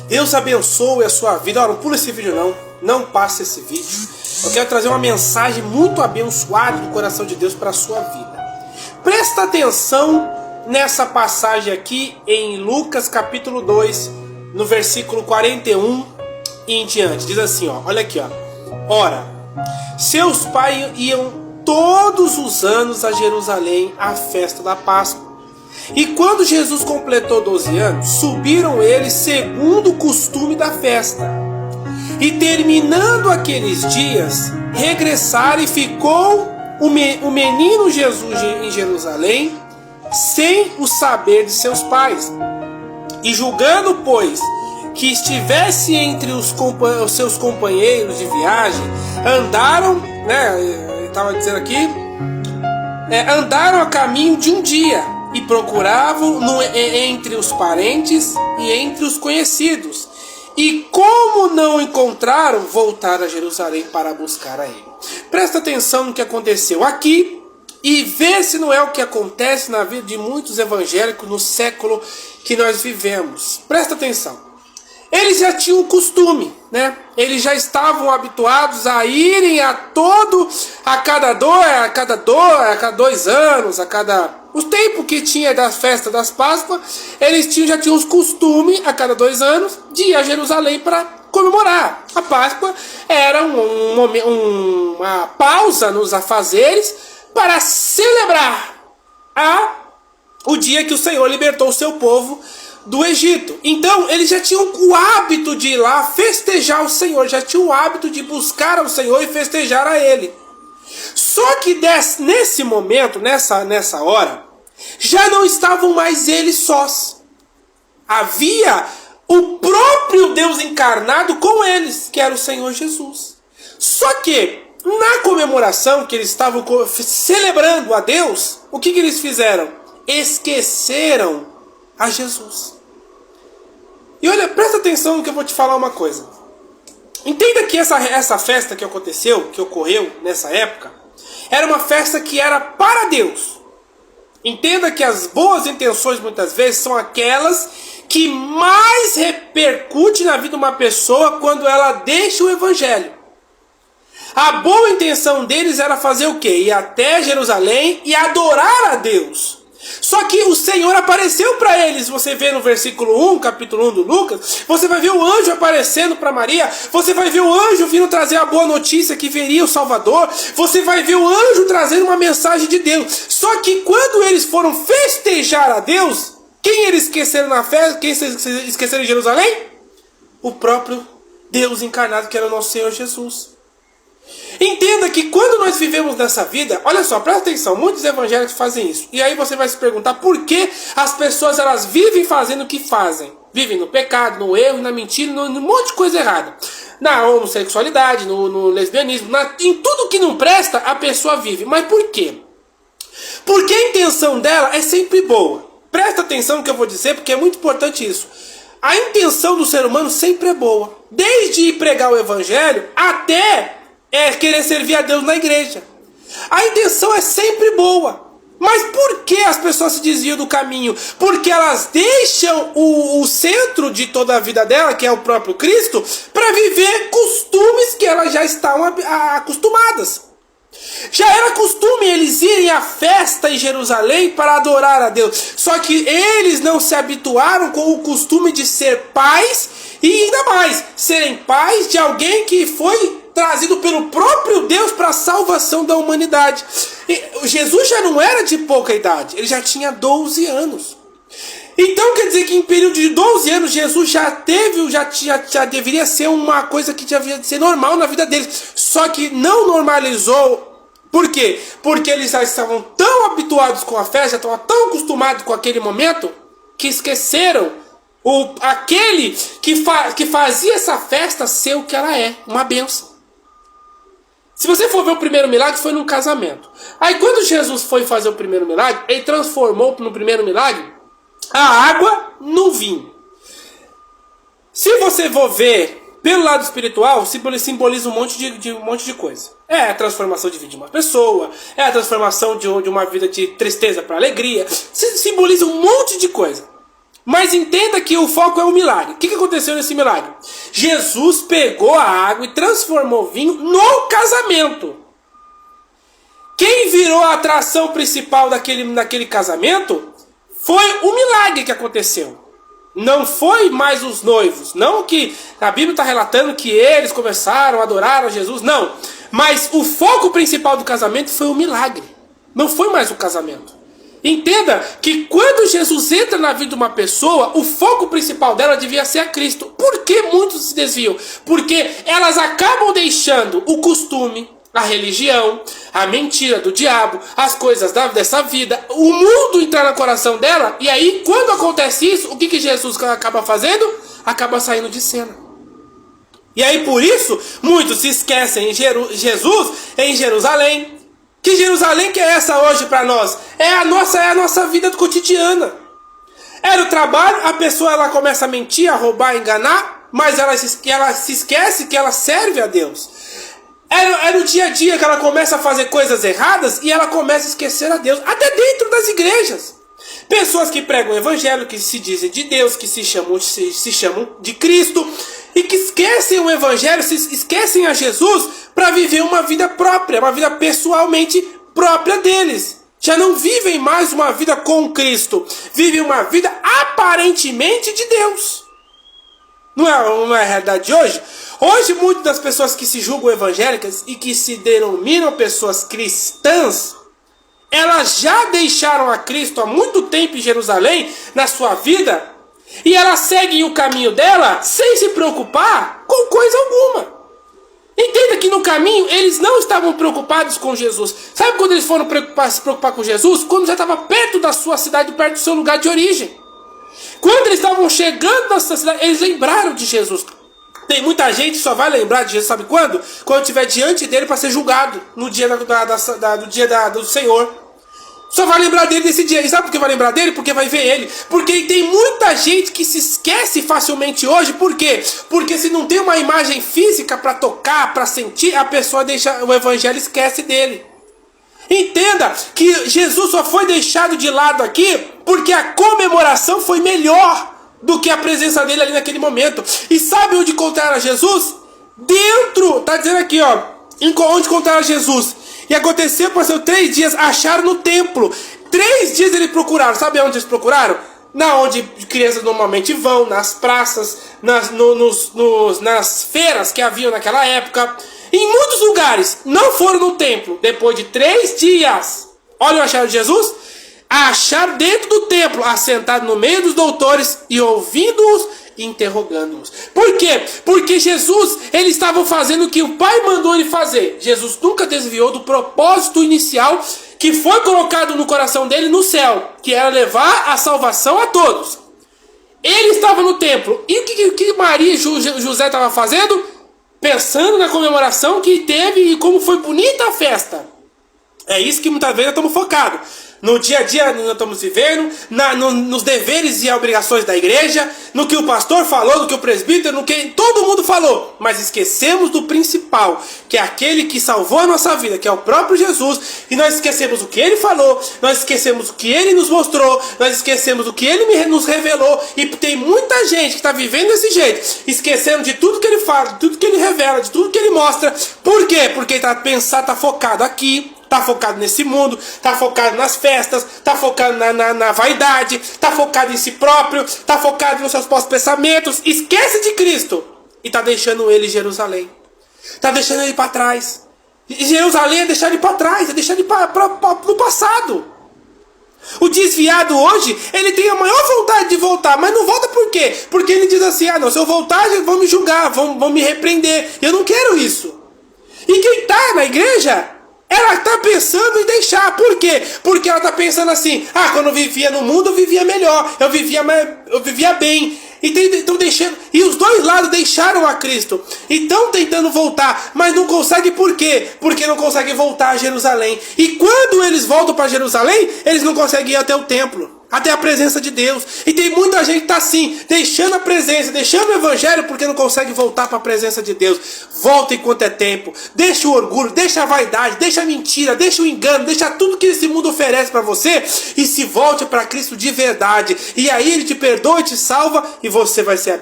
Deus abençoe a sua vida. Não pula esse vídeo não. Não passe esse vídeo. Eu quero trazer uma mensagem muito abençoada do coração de Deus para a sua vida. Presta atenção nessa passagem aqui em Lucas capítulo 2, no versículo 41 e em diante. Diz assim, ó, olha aqui, ó. Ora, seus pais iam todos os anos a Jerusalém à festa da Páscoa. E quando Jesus completou 12 anos, subiram eles segundo o costume da festa. E terminando aqueles dias, regressaram e ficou o menino Jesus em Jerusalém, sem o saber de seus pais. E julgando, pois, que estivesse entre os seus companheiros de viagem, andaram, ele estava dizendo aqui, andaram a caminho de um dia e procuravam entre os parentes e entre os conhecidos. E como não encontraram, voltaram a Jerusalém para buscar a ele. Presta atenção no que aconteceu aqui e vê se não é o que acontece na vida de muitos evangélicos no século que nós vivemos. Presta atenção. Eles já tinham o costume, né? Eles já estavam habituados a irem a cada 2 anos, o tempo que tinha da festa das Páscoas, eles já tinham os costumes a cada 2 anos de ir a Jerusalém para comemorar. A Páscoa era uma pausa nos afazeres para celebrar o dia que o Senhor libertou o seu povo do Egito. Então eles já tinham o hábito de ir lá festejar o Senhor, já tinham o hábito de buscar ao Senhor e festejar a Ele. Só que nesse momento, nessa hora, já não estavam mais eles sós. Havia o próprio Deus encarnado com eles, que era o Senhor Jesus. Só que na comemoração que eles estavam celebrando a Deus, o que eles fizeram? Esqueceram a Jesus. E olha, presta atenção no que eu vou te falar uma coisa. Entenda que essa festa que ocorreu nessa época, era uma festa que era para Deus. Entenda que as boas intenções muitas vezes são aquelas que mais repercutem na vida de uma pessoa quando ela deixa o evangelho. A boa intenção deles era fazer o quê? Ir até Jerusalém e adorar a Deus. Só que o Senhor apareceu para eles. Você vê no versículo 1, capítulo 1 do Lucas, você vai ver o anjo aparecendo para Maria, você vai ver o anjo vindo trazer a boa notícia que viria o Salvador, você vai ver o anjo trazendo uma mensagem de Deus. Só que quando eles foram festejar a Deus, quem eles esqueceram na festa? Quem eles esqueceram em Jerusalém? O próprio Deus encarnado, que era o nosso Senhor Jesus. Entenda que quando nós vivemos nessa vida, olha só, presta atenção, muitos evangélicos fazem isso. E aí você vai se perguntar por que as pessoas elas vivem fazendo o que fazem. Vivem no pecado, no erro, na mentira, num monte de coisa errada. Na homossexualidade, no lesbianismo, em tudo que não presta, a pessoa vive. Mas por quê? Porque a intenção dela é sempre boa. Presta atenção no que eu vou dizer, porque é muito importante isso. A intenção do ser humano sempre é boa. Desde ir pregar o evangelho até querer servir a Deus na igreja. A intenção é sempre boa. Mas por que as pessoas se desviam do caminho? Porque elas deixam o centro de toda a vida dela, que é o próprio Cristo, para viver costumes que elas já estão acostumadas. Já era costume eles irem à festa em Jerusalém para adorar a Deus. Só que eles não se habituaram com o costume de ser pais e ainda mais, serem pais de alguém que foi trazido pelo próprio Deus para a salvação da humanidade. E Jesus já não era de pouca idade, ele já tinha 12 anos. Então quer dizer que em período de 12 anos Jesus já deveria ser uma coisa que devia ser normal na vida deles. Só que não normalizou. Por quê? Porque eles já estavam tão habituados com a festa, já estavam tão acostumados com aquele momento, que esqueceram aquele que fazia essa festa ser o que ela é, uma bênção. Se você for ver o primeiro milagre, foi num casamento. Aí quando Jesus foi fazer o primeiro milagre, ele transformou no primeiro milagre a água no vinho. Se você for ver pelo lado espiritual, simboliza um monte de coisa. É a transformação de vida de uma pessoa, é a transformação de uma vida de tristeza para alegria, simboliza um monte de coisa. Mas entenda que o foco é o milagre. O que aconteceu nesse milagre? Jesus pegou a água e transformou vinho no casamento. Quem virou a atração principal daquele casamento foi o milagre que aconteceu. Não foi mais os noivos. Não que a Bíblia está relatando que eles começaram a adorar a Jesus. Não. Mas o foco principal do casamento foi o milagre. Não foi mais o casamento. Entenda que quando Jesus entra na vida de uma pessoa, o foco principal dela devia ser a Cristo. Por que muitos se desviam? Porque elas acabam deixando o costume, a religião, a mentira do diabo, as coisas dessa vida, o mundo entrar no coração dela. E aí, quando acontece isso, o que Jesus acaba fazendo? Acaba saindo de cena. E aí, por isso, muitos se esquecem em Jesus em Jerusalém. Que Jerusalém que é essa hoje para nós? É a nossa vida cotidiana. Era o trabalho, a pessoa ela começa a mentir, a roubar, a enganar, mas ela se esquece que ela serve a Deus. É no dia a dia que ela começa a fazer coisas erradas e ela começa a esquecer a Deus, até dentro das igrejas. Pessoas que pregam o evangelho, que se dizem de Deus, que se chamam de Cristo, e que esquecem o evangelho, esquecem a Jesus para viver uma vida própria, uma vida pessoalmente própria deles. Já não vivem mais uma vida com Cristo, vivem uma vida aparentemente de Deus. Não é a realidade de hoje? Hoje, muitas das pessoas que se julgam evangélicas e que se denominam pessoas cristãs, elas já deixaram a Cristo há muito tempo em Jerusalém, na sua vida, e elas seguem o caminho dela sem se preocupar com coisa alguma. Entenda que no caminho eles não estavam preocupados com Jesus. Sabe quando eles foram se preocupar com Jesus? Quando já estava perto da sua cidade, perto do seu lugar de origem. Quando eles estavam chegando nessa cidade, eles lembraram de Jesus. Tem muita gente que só vai lembrar de Jesus, sabe quando? Quando estiver diante dele para ser julgado, no dia do Senhor. Só vai lembrar dele nesse dia. E sabe por que vai lembrar dele? Porque vai ver ele. Porque tem muita gente que se esquece facilmente hoje. Por quê? Porque se não tem uma imagem física para tocar, para sentir, a pessoa deixa o evangelho, esquece dele. Entenda que Jesus só foi deixado de lado aqui porque a comemoração foi melhor do que a presença dele ali naquele momento. E sabe onde encontraram Jesus? Dentro, tá dizendo aqui, ó, onde encontraram Jesus. E aconteceu, passou 3 dias, acharam no templo. 3 dias eles procuraram. Sabe onde eles procuraram? Na onde crianças normalmente vão, nas praças, nas feiras que haviam naquela época. Em muitos lugares, não foram no templo. Depois de 3 dias, olha o acharam de Jesus. Acharam dentro do templo, assentado no meio dos doutores e ouvindo-os e interrogando-os. Por quê? Porque Jesus, eles estavam fazendo o que o Pai mandou ele fazer. Jesus nunca desviou do propósito inicial que foi colocado no coração dele no céu, que era levar a salvação a todos. Ele estava no templo. E o que Maria e José estavam fazendo? Pensando na comemoração que teve e como foi bonita a festa. É isso que muitas vezes nós estamos focados. No dia a dia nós estamos vivendo, nos deveres e obrigações da igreja, no que o pastor falou, no que o presbítero, no que todo mundo falou. Mas esquecemos do principal, que é aquele que salvou a nossa vida, que é o próprio Jesus. E nós esquecemos o que ele falou, nós esquecemos o que ele nos mostrou, nós esquecemos o que ele nos revelou. E tem muita gente que está vivendo desse jeito, esquecendo de tudo que ele fala, de tudo que ele revela, de tudo que ele mostra. Por quê? Porque está focado aqui. Está focado nesse mundo, está focado nas festas, está focado na vaidade, está focado em si próprio, está focado nos seus próprios pensamentos, esquece de Cristo e está deixando ele em Jerusalém, está deixando ele para trás. E Jerusalém é deixar ele para trás, é deixar ele no passado. O desviado hoje, ele tem a maior vontade de voltar, mas não volta por quê? Porque ele diz assim, se eu voltar vão me julgar, vão me repreender, eu não quero isso. E quem está na igreja, ela está pensando em deixar. Por quê? Porque ela está pensando assim, quando eu vivia no mundo eu vivia melhor, eu vivia bem. Então deixando, e os dois lados deixaram a Cristo. E estão tentando voltar, mas não conseguem por quê? Porque não conseguem voltar a Jerusalém. E quando eles voltam para Jerusalém, eles não conseguem ir até o templo. até a presença de Deus. E tem muita gente que está assim, deixando a presença, deixando o evangelho porque não consegue voltar para a presença de Deus. Volta enquanto é tempo. Deixa o orgulho, deixa a vaidade, deixa a mentira, deixa o engano, deixa tudo que esse mundo oferece para você e se volte para Cristo de verdade. E aí Ele te perdoa e te salva e você vai ser abençoado.